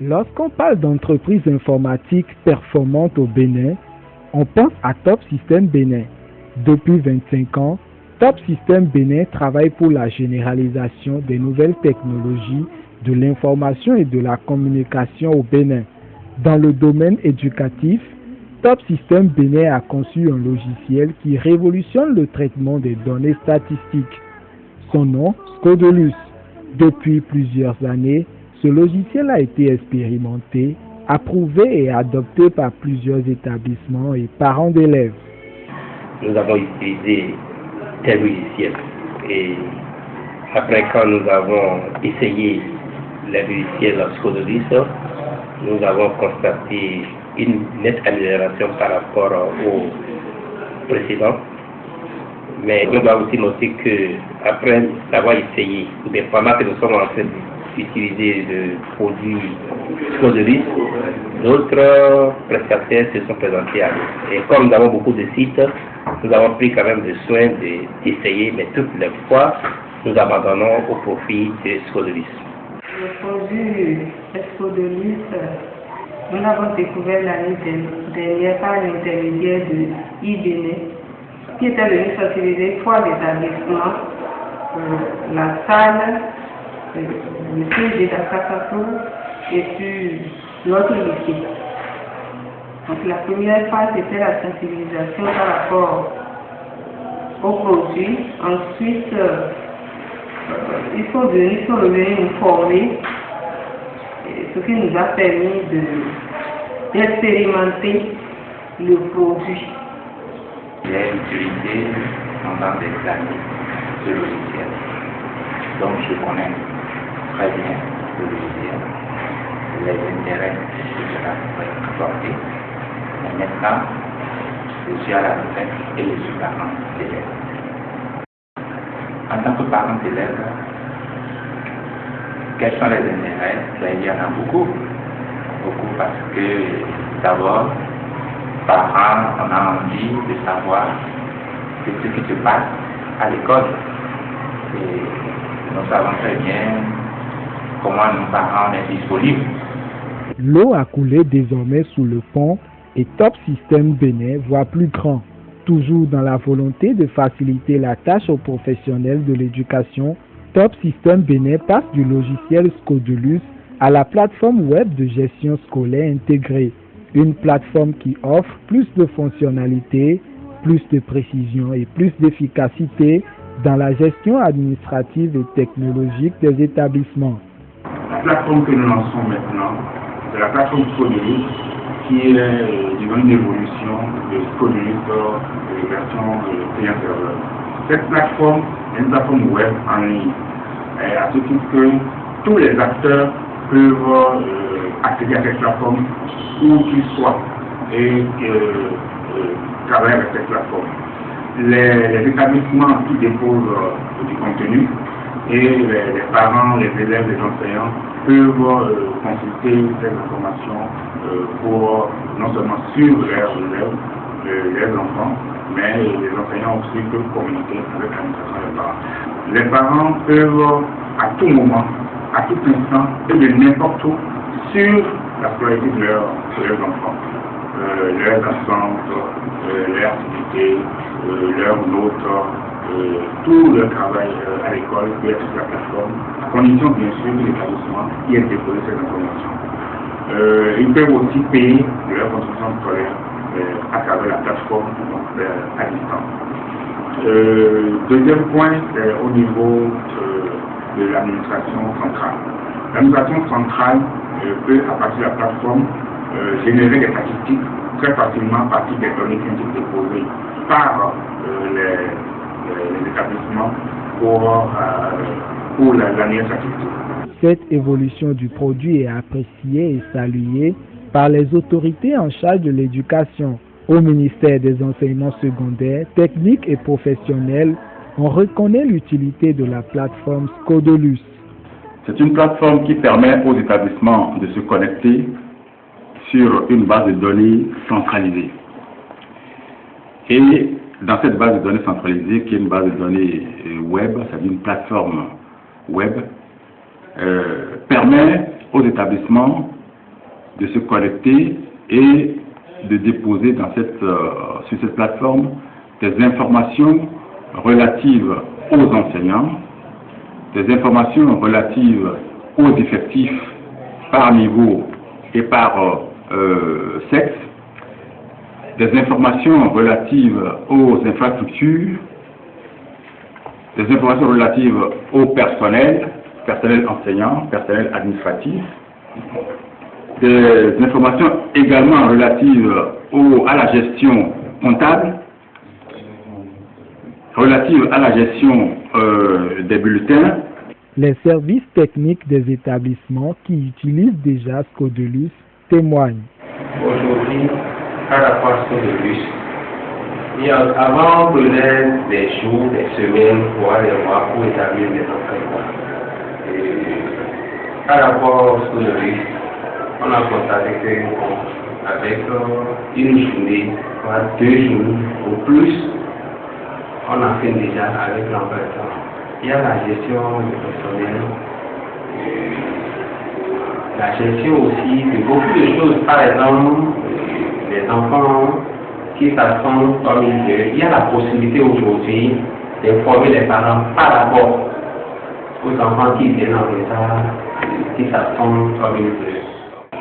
Lorsqu'on parle d'entreprises informatiques performantes au Bénin, on pense à Top System Bénin. Depuis 25 ans, Top System Bénin travaille pour la généralisation des nouvelles technologies de l'information et de la communication au Bénin. Dans le domaine éducatif, Top System Bénin a conçu un logiciel qui révolutionne le traitement des données statistiques. Son nom, Scodulus. Depuis plusieurs années, ce logiciel a été expérimenté, approuvé et adopté par plusieurs établissements et parents d'élèves. Nous avons utilisé tel logiciel et après quand nous avons essayé le logiciel Scodulus, nous avons constaté une nette amélioration par rapport au précédent. Mais on doit aussi noter que après avoir essayé, des pendant que nous sommes en train d'utiliser le produit Scodulus, d'autres prestataires se sont présentés à nous. Et comme nous avons beaucoup de sites, nous avons pris quand même le soin d'essayer, mais toutes les fois, nous abandonnons au profit de Scodulus. Le produit Scodulus, nous l'avons découvert l'année dernière par l'intermédiaire de IBN, qui était venu sensibiliser trois établissements, la salle, le CG d'Akakato et puis notre lycée. Donc la première phase était la sensibilisation par rapport aux produits. Ensuite, ils sont revenus nous former, ce qui nous a permis d'expérimenter le produit. J'ai utilisé pendant des années ce logiciel, donc je connais très bien le logiciel, les intérêts que cela pourrait apporter. Et maintenant, je suis à la retraite et je suis parent d'élèves. En tant que parent d'élèves, quels sont les intérêts? Il y en a beaucoup parce que d'abord, parents, on a envie de savoir ce qui se passe à l'école. Et nous savons très bien comment nos parents sont disponibles. L'eau a coulé désormais sous le pont et Top System Bénin voit plus grand. Toujours dans la volonté de faciliter la tâche aux professionnels de l'éducation, Top System Bénin passe du logiciel Scodulus à la plateforme web de gestion scolaire intégrée. Une plateforme qui offre plus de fonctionnalités, plus de précision et plus d'efficacité dans la gestion administrative et technologique des établissements. La plateforme que nous lançons maintenant, c'est la plateforme Scodulus, qui est une évolution de Scodulus version client-serveur. Cette plateforme est une plateforme web en ligne, à ce titre que tous les acteurs peuvent accéder à cette plateforme où qu'ils soient et travailler avec cette plateforme. Les établissements qui déposent du contenu et les parents, les élèves, les enseignants peuvent consulter ces informations pour non seulement suivre leurs enfants, mais les enseignants aussi peuvent communiquer avec l'administration des parents. Les parents peuvent à tout moment, à tout instant et de n'importe où sur la scolarité de leurs enfants, leurs absences, leurs activités, leurs notes, tout leur travail à l'école peut être sur la plateforme, à condition bien sûr que l'établissement y ait déposé ces informations. Ils peuvent aussi payer leur construction scolaire à travers la plateforme, donc à distance. Deuxième point, c'est au niveau de l'administration centrale. L'administration centrale peut, à partir de la plateforme, générer des statistiques très facilement à partir des données qui ont été déposées par les établissements pour l'année statistique. Cette évolution du produit est appréciée et saluée par les autorités en charge de l'éducation. Au ministère des enseignements secondaires, techniques et professionnels, on reconnaît l'utilité de la plateforme Scodulus. C'est une plateforme qui permet aux établissements de se connecter sur une base de données centralisée. Et dans cette base de données centralisée, qui est une base de données web, c'est-à-dire une plateforme web, permet aux établissements de se connecter et de déposer sur cette plateforme des informations relatives aux enseignants, des informations relatives aux effectifs par niveau et par sexe, des informations relatives aux infrastructures, des informations relatives au personnel enseignant, personnel administratif, des informations également relatives à la gestion comptable, relatives à la gestion des bulletins. Les services techniques des établissements qui utilisent déjà Scodelus témoignent. Aujourd'hui, par rapport à Scodelus, avant on prenait des jours, des semaines, voire des mois pour établir des enseignements. Par rapport au Scodelus, on a constaté qu'avec une journée, voire 2 jours ou plus, on a fait déjà avec l'emploi du temps. Il y a la gestion du personnel, la gestion aussi de beaucoup de choses. Par exemple, les enfants qui s'assemblent comme ils veulent. Il y a la possibilité aujourd'hui d'informer les parents par rapport aux enfants qui viennent en retard, qui s'assemblent comme ils veulent.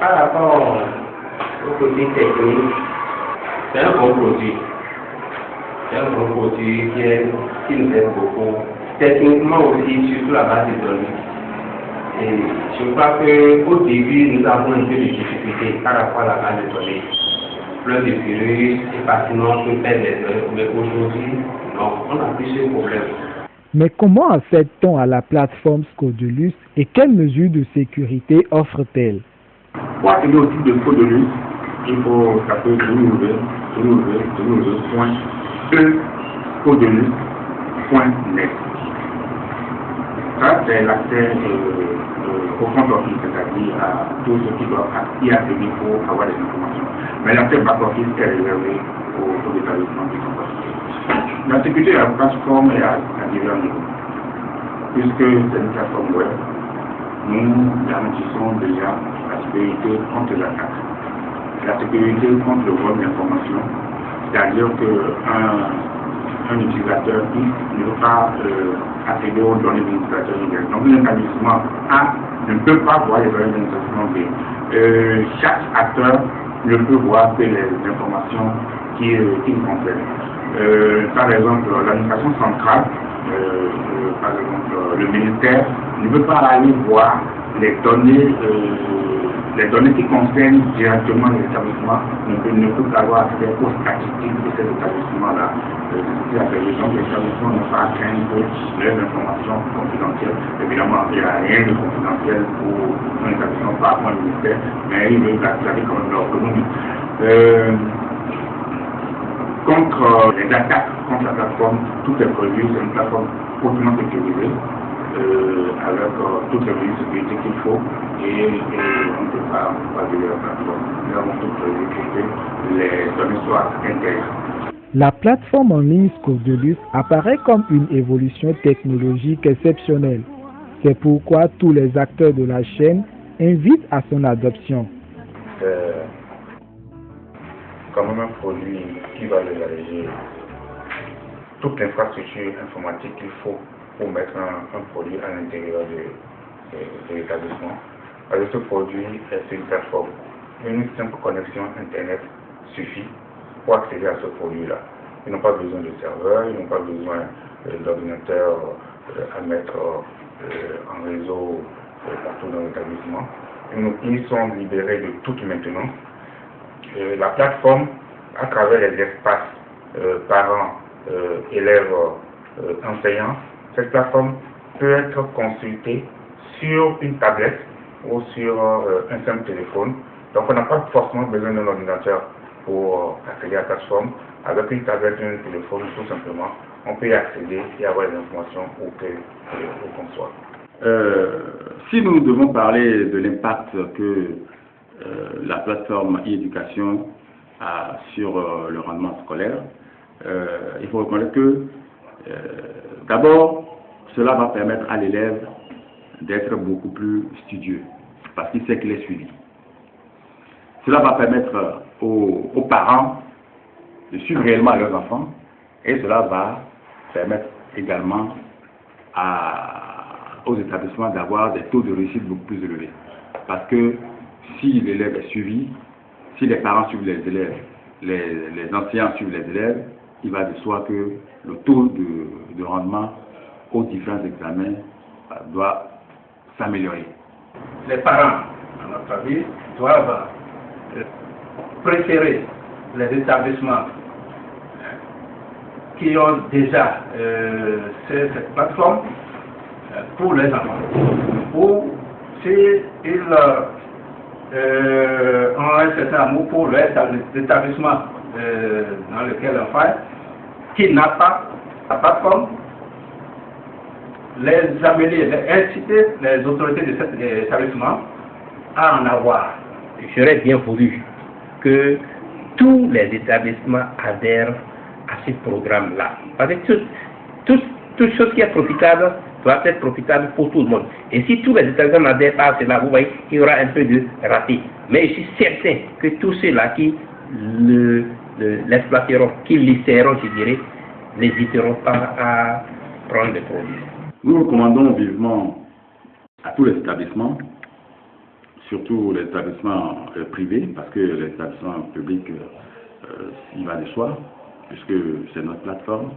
Par rapport au côté technique, c'est un bon produit. C'est un bon produit qui nous aide beaucoup. Techniquement aussi, surtout la base de données. Et je crois qu'au début, nous avons un peu de difficultés par rapport à la base de données. Plein de virus et facilement on peut perdre les données. Mais aujourd'hui, non, on n'a plus ce problème. Mais comment accède-t-on à la plateforme Scodelus et quelles mesures de sécurité offre-t-elle? Pour accéder au type de Scodelus, il faut taper www.scodelus.net. Ça, c'est l'accès au front office, c'est-à-dire à tous ceux qui doivent y accéder pour avoir des informations. Mais l'accès back office est réservé aux établissements qui sont participés. La sécurité de la plateforme est à divers niveaux. Puisque c'est une plateforme web, nous garantissons déjà la sécurité contre l'attaque, la sécurité contre le vol d'informations, c'est-à-dire qu'un utilisateur ne peut pas accéder aux données de l'utilisateur numérique. Donc l'établissement A ne peut pas voir les données de l'administration B. Chaque acteur ne peut voir que les informations qui nous concernent. Par exemple, l'administration centrale, par exemple le ministère, ne peut pas aller voir les données qui concernent directement les établissements, ne peut pas avoir accès aux statistiques de ces établissements-là. Donc les établissements n'ont pas à craindre que les informations confidentielles. Évidemment, il n'y a rien de confidentiel pour un établissement, pas pour un ministère, mais ils veulent garder quand même leur autonomie. Contre les attaques contre la plateforme, tout est prévu, c'est une plateforme hautement sécurisée, avec toutes les mesures de sécurité qu'il faut, et on ne peut pas violer la plateforme. Nous avons tout prévu pour que les données soient intègres. La plateforme en ligne Scodelus apparaît comme une évolution technologique exceptionnelle. C'est pourquoi tous les acteurs de la chaîne invitent à son adoption. Quand même un produit qui va alléger toute l'infrastructure informatique qu'il faut pour mettre un produit à l'intérieur de l'établissement. Avec ce produit, c'est une plateforme. Une simple connexion Internet suffit pour accéder à ce produit-là. Ils n'ont pas besoin de serveur, ils n'ont pas besoin d'ordinateur à mettre en réseau partout dans l'établissement. Ils sont libérés de toute maintenance. La plateforme, à travers les espaces parents, élèves, enseignants, cette plateforme peut être consultée sur une tablette ou sur un simple téléphone. Donc on n'a pas forcément besoin d'un ordinateur pour accéder à la plateforme. Avec une tablette ou un téléphone, tout simplement, on peut y accéder et avoir les informations où qu'on soit. Si nous devons parler de l'impact que la plateforme e-éducation a sur le rendement scolaire, il faut reconnaître que d'abord, cela va permettre à l'élève d'être beaucoup plus studieux parce qu'il sait qu'il est suivi. Cela va permettre aux parents de suivre réellement leurs enfants et cela va permettre également aux établissements d'avoir des taux de réussite beaucoup plus élevés. Parce que si l'élève est suivi, si les parents suivent les élèves, les enseignants suivent les élèves, il va de soi que le taux de rendement aux différents examens doit s'améliorer. Les parents, à notre avis, doivent préférer les établissements qui ont déjà cette plateforme pour les enfants. Ou s'ils ont un certain amour pour l'établissement dans lequel on fait, qui n'a pas la plateforme, les amener, inciter les autorités de cet établissement à en avoir. J'aurais bien voulu que tous les établissements adhèrent à ce programme-là. Parce que toute chose qui est profitable doit être profitable pour tout le monde. Et si tous les établissements n'adhèrent pas à cela, vous voyez, il y aura un peu de raté. Mais je suis certain que tous ceux-là qui l'exploiteront, qui l'essaieront, je dirais, n'hésiteront pas à prendre le produit. Nous recommandons vivement à tous les établissements, surtout les établissements privés, parce que les établissements publics, il va de soi, puisque c'est notre plateforme.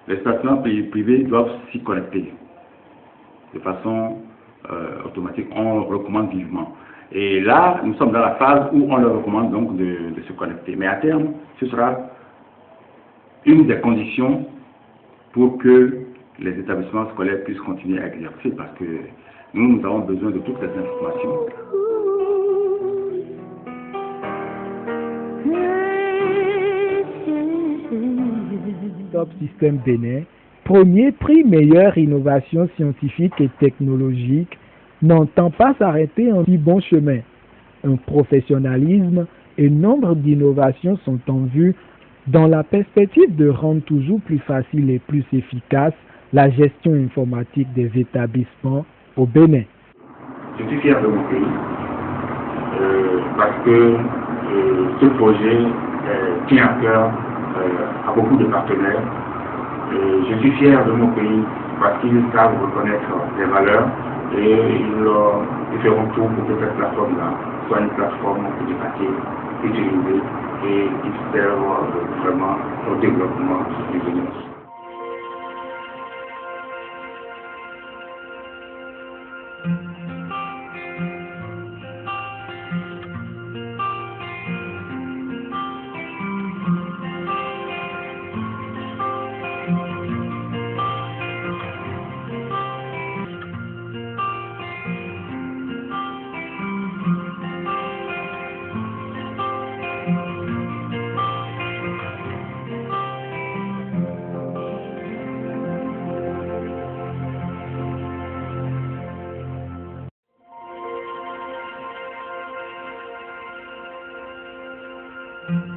Les établissements privés doivent s'y connecter de façon automatique. On le recommande vivement. Et là, nous sommes dans la phase où on leur recommande donc de se connecter. Mais à terme, ce sera une des conditions pour que les établissements scolaires puissent continuer à exercer, parce que nous avons besoin de toutes les informations. Top System Bénin, premier prix meilleure innovation scientifique et technologique, n'entend pas s'arrêter en si bon chemin. Un professionnalisme et nombre d'innovations sont en vue dans la perspective de rendre toujours plus facile et plus efficace la gestion informatique des établissements au Bénin. Je suis fier de mon pays parce que ce projet tient à cœur à beaucoup de partenaires. Je suis fier de mon pays parce qu'ils savent reconnaître les valeurs et ils feront tout pour que cette plateforme-là soit une plateforme éducative, utilisée et qui serve vraiment au développement du Bénin. Thank you.